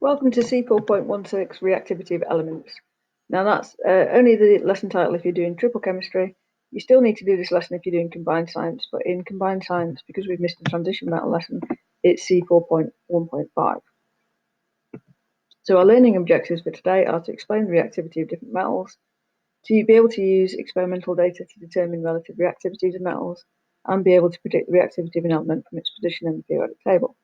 Welcome to C4.1.5 Reactivity of Elements. Now that's only the lesson title if you're doing triple chemistry. You still need to do this lesson if you're doing combined science, but in combined science, because we've missed the transition metal lesson, it's C4.1.5. So our learning objectives for today are to explain the reactivity of different metals, to be able to use experimental data to determine relative reactivities of metals, and be able to predict the reactivity of an element from its position in the periodic table.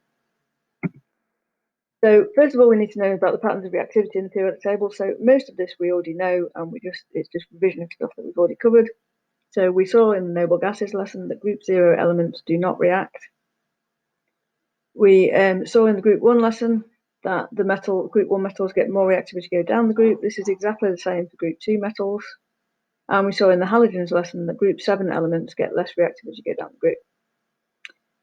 So first of all, we need to know about the patterns of reactivity in the periodic table. So most of this we already know, and it's just revision of stuff that we've already covered. So we saw in the noble gases lesson that group 0 elements do not react. We saw in the group 1 lesson that the group 1 metals get more reactivity go down the group. This is exactly the same for group 2 metals. And we saw in the halogens lesson that group 7 elements get less reactivity go down the group.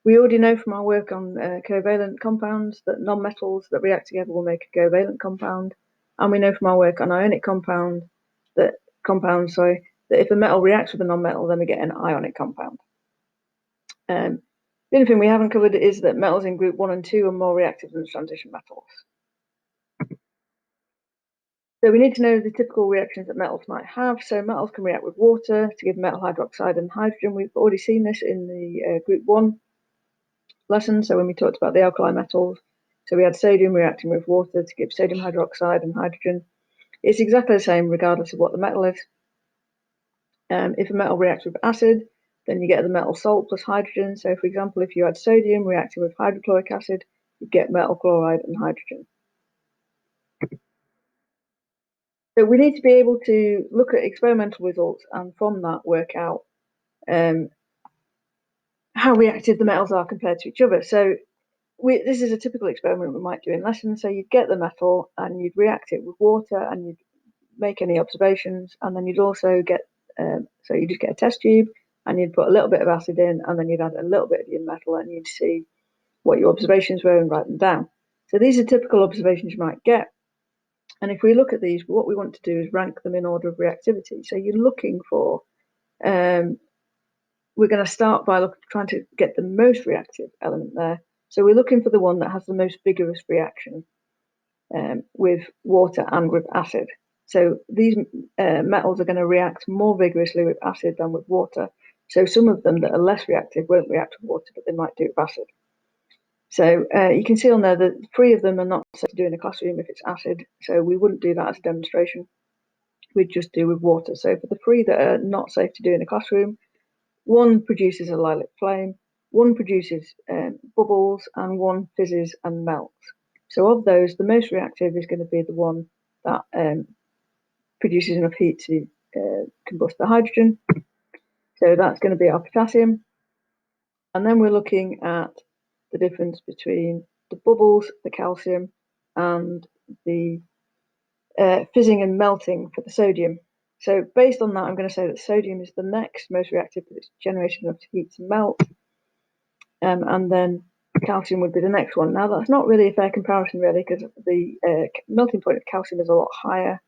We already know from our work on covalent compounds that nonmetals that react together will make a covalent compound, and we know from our work on ionic compounds that if a metal reacts with a nonmetal, then we get an ionic compound. The only thing we haven't covered is that metals in group 1 and 2 are more reactive than the transition metals. So we need to know the typical reactions that metals might have. So metals can react with water to give metal hydroxide and hydrogen. We've already seen this in the group 1 lesson. So when we talked about the alkali metals, so we had sodium reacting with water to give sodium hydroxide and hydrogen. It's exactly the same regardless of what the metal is. If a metal reacts with acid, then you get the metal salt plus hydrogen. So for example, if you had sodium reacting with hydrochloric acid, you get metal chloride and hydrogen. So we need to be able to look at experimental results and from that work out how reactive the metals are compared to each other. So this is a typical experiment we might do in lessons. So you'd get the metal and you'd react it with water and you'd make any observations, and then you'd also get, so you just get a test tube and you'd put a little bit of acid in, and then you'd add a little bit of your metal and you'd see what your observations were and write them down. So these are typical observations you might get. And if we look at these, what we want to do is rank them in order of reactivity. So you're looking for, we're going to start by trying to get the most reactive element there. So we're looking for the one that has the most vigorous reaction with water and with acid. So these metals are going to react more vigorously with acid than with water. So some of them that are less reactive won't react with water, but they might do with acid. So you can see on there that 3 of them are not safe to do in a classroom if it's acid. So we wouldn't do that as a demonstration. We'd just do with water. So for the 3 that are not safe to do in a classroom, 1 produces a lilac flame, 1 produces bubbles, and 1 fizzes and melts. So of those, the most reactive is going to be the one that produces enough heat to combust the hydrogen. So that's going to be our potassium. And then we're looking at the difference between the bubbles, the calcium, and the fizzing and melting for the sodium. So based on that, I'm going to say that sodium is the next most reactive because it's generating enough heat to melt. And then calcium would be the next one. Now, that's not really a fair comparison, really, because the melting point of calcium is a lot higher.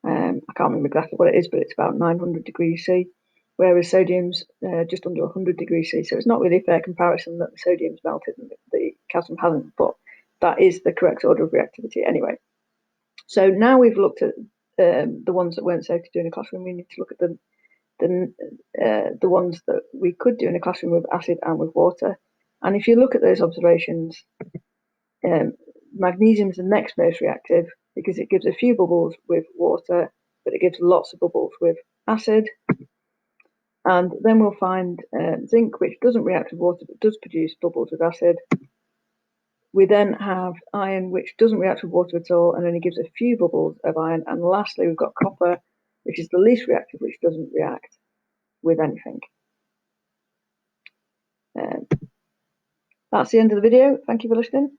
I can't remember exactly what it is, but it's about 900 degrees C, whereas sodium's just under 100 degrees C. So it's not really a fair comparison that the sodium's melted and the calcium hasn't, but that is the correct order of reactivity anyway. So now we've looked at the ones that weren't safe to do in a classroom. We need to look at the ones that we could do in a classroom with acid and with water. And if you look at those observations, magnesium is the next most reactive because it gives a few bubbles with water, but it gives lots of bubbles with acid. And then we'll find zinc, which doesn't react with water, but does produce bubbles with acid. We then have iron, which doesn't react with water at all and only gives a few bubbles of iron. And lastly, we've got copper, which is the least reactive, which doesn't react with anything. That's the end of the video. Thank you for listening.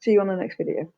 See you on the next video.